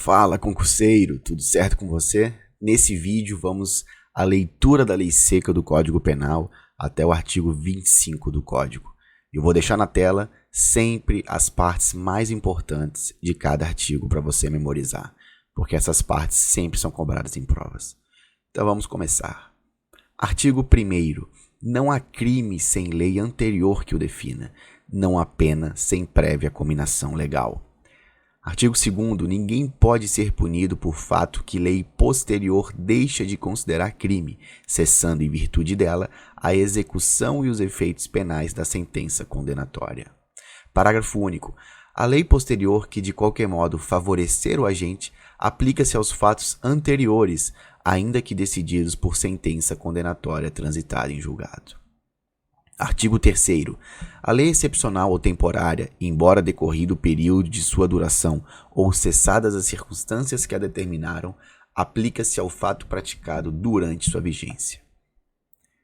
Fala, concurseiro, tudo certo com você? Nesse vídeo vamos à leitura da lei seca do Código Penal até o artigo 25 do Código. Eu vou deixar na tela sempre as partes mais importantes de cada artigo para você memorizar, porque essas partes sempre são cobradas em provas. Então vamos começar. Artigo 1º. Não há crime sem lei anterior que o defina, não há pena sem prévia cominação legal. Artigo 2º. Ninguém pode ser punido por fato que lei posterior deixa de considerar crime, cessando em virtude dela a execução e os efeitos penais da sentença condenatória. Parágrafo único. A lei posterior que de qualquer modo favorecer o agente aplica-se aos fatos anteriores, ainda que decididos por sentença condenatória transitada em julgado. Artigo 3º. A lei excepcional ou temporária, embora decorrido o período de sua duração ou cessadas as circunstâncias que a determinaram, aplica-se ao fato praticado durante sua vigência.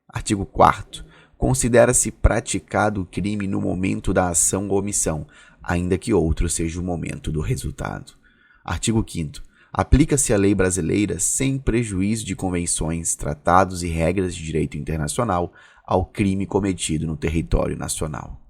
Artigo 4º. Considera-se praticado o crime no momento da ação ou omissão, ainda que outro seja o momento do resultado. Artigo 5º. Aplica-se a lei brasileira sem prejuízo de convenções, tratados e regras de direito internacional ao crime cometido no território nacional.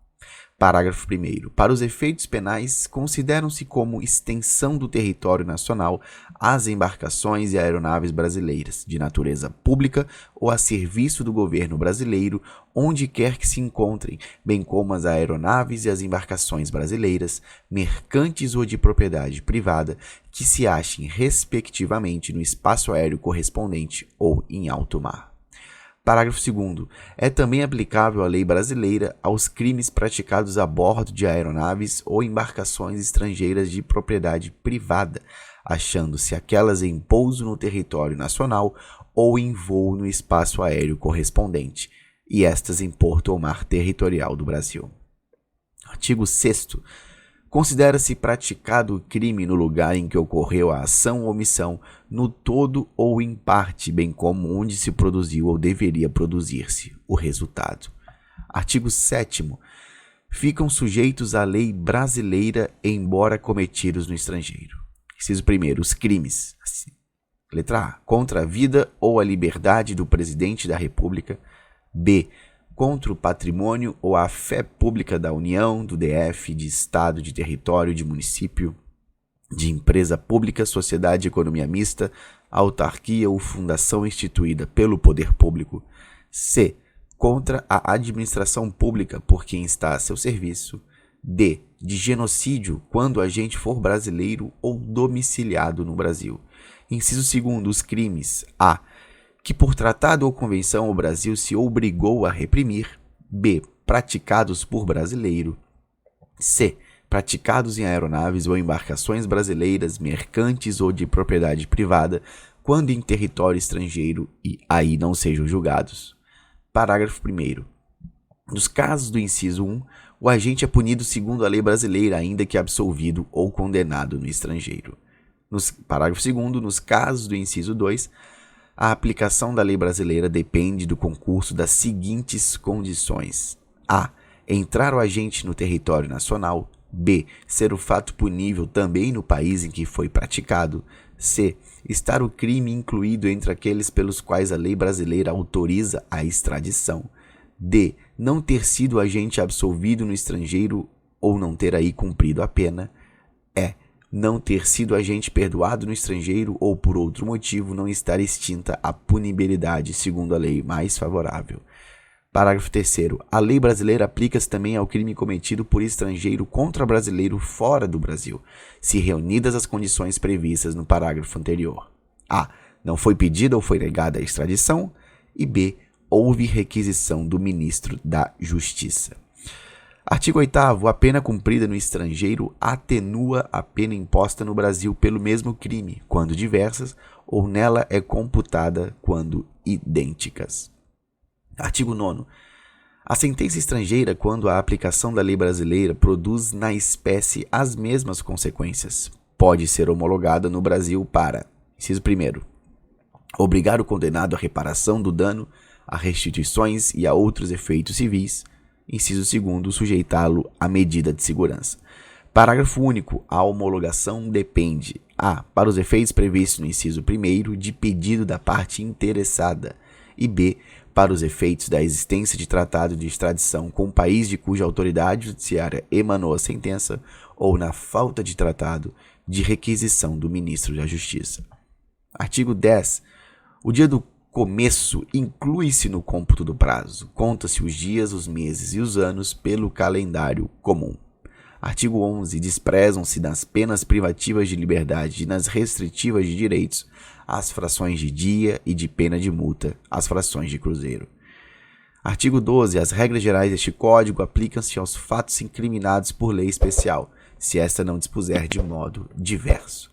Parágrafo 1º. Para os efeitos penais, consideram-se como extensão do território nacional as embarcações e aeronaves brasileiras, de natureza pública ou a serviço do governo brasileiro, onde quer que se encontrem, bem como as aeronaves e as embarcações brasileiras, mercantes ou de propriedade privada, que se achem, respectivamente, no espaço aéreo correspondente ou em alto mar. Parágrafo 2º. É também aplicável a lei brasileira aos crimes praticados a bordo de aeronaves ou embarcações estrangeiras de propriedade privada, achando-se aquelas em pouso no território nacional ou em voo no espaço aéreo correspondente, e estas em porto ou mar territorial do Brasil. Artigo 6º. Considera-se praticado o crime no lugar em que ocorreu a ação ou omissão, no todo ou em parte, bem como onde se produziu ou deveria produzir-se o resultado. Artigo 7º. Ficam sujeitos à lei brasileira, embora cometidos no estrangeiro. Inciso 1º. Os crimes. Letra A. Contra a vida ou a liberdade do presidente da República. B. Contra o patrimônio ou a fé pública da União, do DF, de Estado, de território, de município, de empresa pública, sociedade de economia mista, autarquia ou fundação instituída pelo poder público. C. Contra a administração pública por quem está a seu serviço. D. De genocídio, quando o agente for brasileiro ou domiciliado no Brasil. Inciso 2º. Os crimes. A. Que por tratado ou convenção o Brasil se obrigou a reprimir. B. Praticados por brasileiro. C. Praticados em aeronaves ou embarcações brasileiras, mercantes ou de propriedade privada, quando em território estrangeiro e aí não sejam julgados. Parágrafo 1º. Nos casos do inciso 1, o agente é punido segundo a lei brasileira, ainda que absolvido ou condenado no estrangeiro. Parágrafo 2º. Nos casos do inciso 2, a aplicação da lei brasileira depende do concurso das seguintes condições: A. Entrar o agente no território nacional. B. Ser o fato punível também no país em que foi praticado. C. Estar o crime incluído entre aqueles pelos quais a lei brasileira autoriza a extradição. D. Não ter sido o agente absolvido no estrangeiro ou não ter aí cumprido a pena. E. Não ter sido agente perdoado no estrangeiro ou, por outro motivo, não estar extinta a punibilidade segundo a lei mais favorável. Parágrafo 3º. A lei brasileira aplica-se também ao crime cometido por estrangeiro contra brasileiro fora do Brasil, se reunidas as condições previstas no parágrafo anterior. A. Não foi pedida ou foi negada a extradição. E B. Houve requisição do ministro da Justiça. Artigo 8º. A pena cumprida no estrangeiro atenua a pena imposta no Brasil pelo mesmo crime, quando diversas, ou nela é computada quando idênticas. Artigo 9º. A sentença estrangeira, quando a aplicação da lei brasileira produz na espécie as mesmas consequências, pode ser homologada no Brasil para: inciso 1º. Obrigar o condenado à reparação do dano, a restituições e a outros efeitos civis. Inciso 2º, sujeitá-lo à medida de segurança. Parágrafo único. A homologação depende: a. Para os efeitos previstos no inciso 1º, de pedido da parte interessada, e b. Para os efeitos da existência de tratado de extradição com o país de cuja autoridade judiciária emanou a sentença, ou na falta de tratado, de requisição do ministro da Justiça. Artigo 10. O dia do começo inclui-se no cômputo do prazo. Conta-se os dias, os meses e os anos pelo calendário comum. Artigo 11. Desprezam-se nas penas privativas de liberdade e nas restritivas de direitos as frações de dia e de pena de multa, as frações de cruzeiro. Artigo 12. As regras gerais deste Código aplicam-se aos fatos incriminados por lei especial, se esta não dispuser de modo diverso.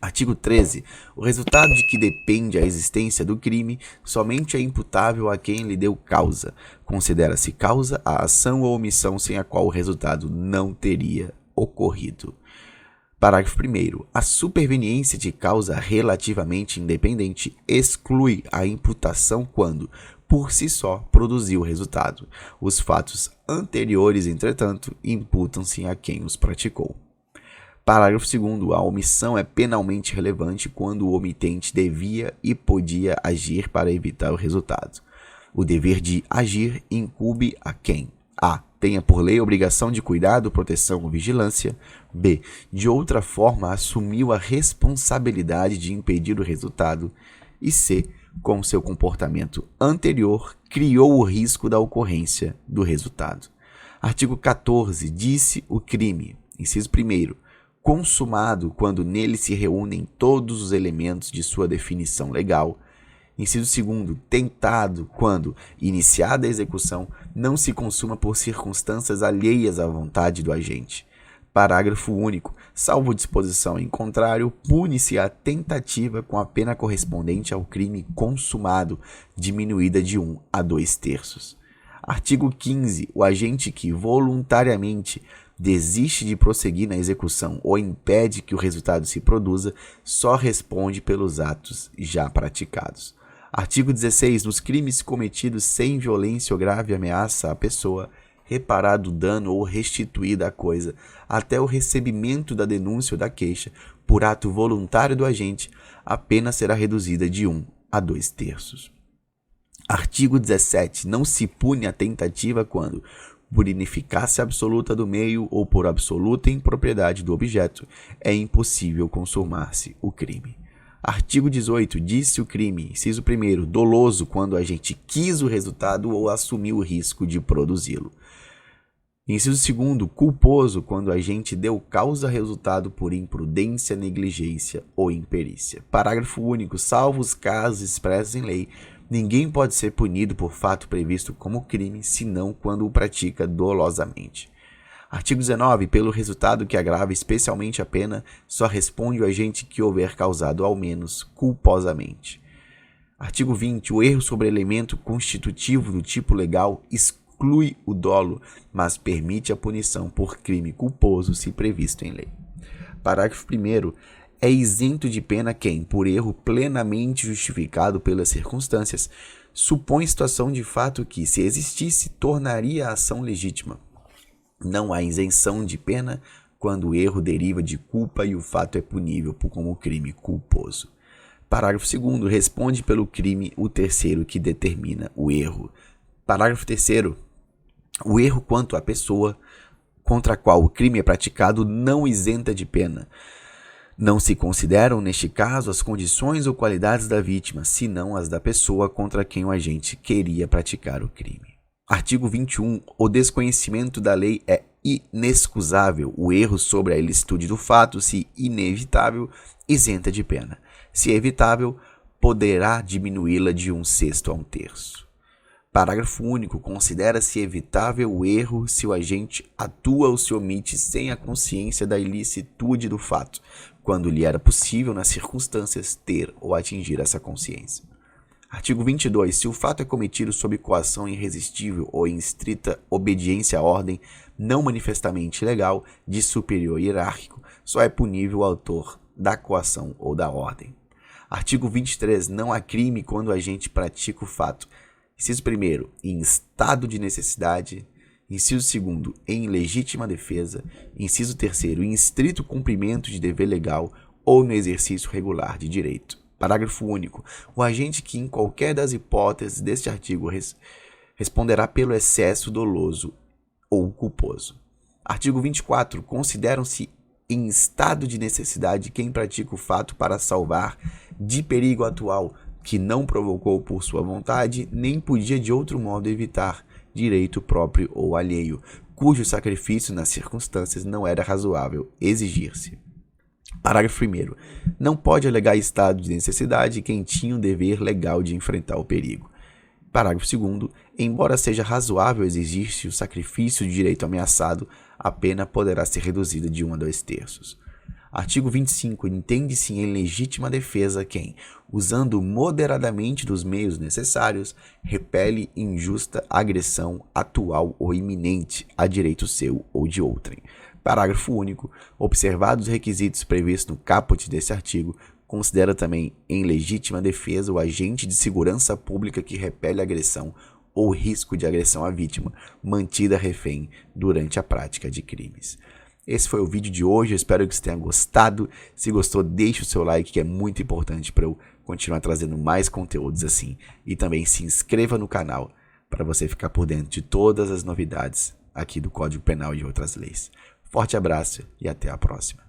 Artigo 13. O resultado de que depende a existência do crime somente é imputável a quem lhe deu causa. Considera-se causa a ação ou omissão sem a qual o resultado não teria ocorrido. Parágrafo 1º. A superveniência de causa relativamente independente exclui a imputação quando, por si só, produziu o resultado. Os fatos anteriores, entretanto, imputam-se a quem os praticou. Parágrafo 2º. A omissão é penalmente relevante quando o omitente devia e podia agir para evitar o resultado. O dever de agir incumbe a quem: a. Tenha por lei a obrigação de cuidado, proteção ou vigilância. B. De outra forma, assumiu a responsabilidade de impedir o resultado. E C. Com seu comportamento anterior, criou o risco da ocorrência do resultado. Artigo 14. Disse o crime. Inciso 1º. Consumado quando nele se reúnem todos os elementos de sua definição legal. Inciso 2º. Tentado quando, iniciada a execução, não se consuma por circunstâncias alheias à vontade do agente. Parágrafo único. Salvo disposição em contrário, pune-se a tentativa com a pena correspondente ao crime consumado, diminuída de 1 a 2/3. Artigo 15. O agente que voluntariamente desiste de prosseguir na execução ou impede que o resultado se produza, só responde pelos atos já praticados. Artigo 16. Nos crimes cometidos sem violência ou grave ameaça à pessoa, reparado o dano ou restituída a coisa, até o recebimento da denúncia ou da queixa, por ato voluntário do agente, a pena será reduzida de 1 a 2/3. Artigo 17. Não se pune a tentativa quando, por ineficácia absoluta do meio ou por absoluta impropriedade do objeto, é impossível consumar-se o crime. Artigo 18. Disse o crime, inciso 1º, doloso quando o agente quis o resultado ou assumiu o risco de produzi-lo. Inciso 2º, culposo quando o agente deu causa ao resultado por imprudência, negligência ou imperícia. Parágrafo único. Salvo os casos expressos em lei, ninguém pode ser punido por fato previsto como crime, senão quando o pratica dolosamente. Artigo 19. Pelo resultado que agrava especialmente a pena, só responde o agente que houver causado ao menos culposamente. Artigo 20. O erro sobre elemento constitutivo do tipo legal exclui o dolo, mas permite a punição por crime culposo se previsto em lei. Parágrafo 1º. É isento de pena quem, por erro plenamente justificado pelas circunstâncias, supõe situação de fato que, se existisse, tornaria a ação legítima. Não há isenção de pena quando o erro deriva de culpa e o fato é punível como crime culposo. Parágrafo 2º. Responde pelo crime o terceiro que determina o erro. Parágrafo 3º. O erro quanto à pessoa contra a qual o crime é praticado não isenta de pena. Não se consideram, neste caso, as condições ou qualidades da vítima, senão as da pessoa contra quem o agente queria praticar o crime. Artigo 21. O desconhecimento da lei é inexcusável. O erro sobre a ilicitude do fato, se inevitável, isenta de pena. Se evitável, poderá diminuí-la de 1/6 a 1/3. Parágrafo único. Considera-se evitável o erro se o agente atua ou se omite sem a consciência da ilicitude do fato, quando lhe era possível, nas circunstâncias, ter ou atingir essa consciência. Artigo 22. Se o fato é cometido sob coação irresistível ou em estrita obediência à ordem não manifestamente legal de superior hierárquico, só é punível o autor da coação ou da ordem. Artigo 23. Não há crime quando o agente pratica o fato, inciso 1º, em estado de necessidade. Inciso 2º, em legítima defesa. Inciso 3º, em estrito cumprimento de dever legal ou no exercício regular de direito. Parágrafo único. O agente que, em qualquer das hipóteses deste artigo, responderá pelo excesso doloso ou culposo. Artigo 24. Consideram-se em estado de necessidade quem pratica o fato para salvar de perigo atual que não provocou por sua vontade, nem podia de outro modo evitar, direito próprio ou alheio, cujo sacrifício nas circunstâncias não era razoável exigir-se. Parágrafo 1º. Não pode alegar estado de necessidade quem tinha o dever legal de enfrentar o perigo. Parágrafo 2º. Embora seja razoável exigir-se o sacrifício de direito ameaçado, a pena poderá ser reduzida de 1 a 2/3. Artigo 25. Entende-se em legítima defesa quem, usando moderadamente dos meios necessários, repele injusta agressão atual ou iminente a direito seu ou de outrem. Parágrafo único. Observados os requisitos previstos no caput desse artigo, considera também em legítima defesa o agente de segurança pública que repele agressão ou risco de agressão à vítima, mantida refém durante a prática de crimes. Esse foi o vídeo de hoje, eu espero que você tenha gostado. Se gostou, deixe o seu like, que é muito importante para eu continuar trazendo mais conteúdos assim. E também se inscreva no canal para você ficar por dentro de todas as novidades aqui do Código Penal e de outras leis. Forte abraço e até a próxima.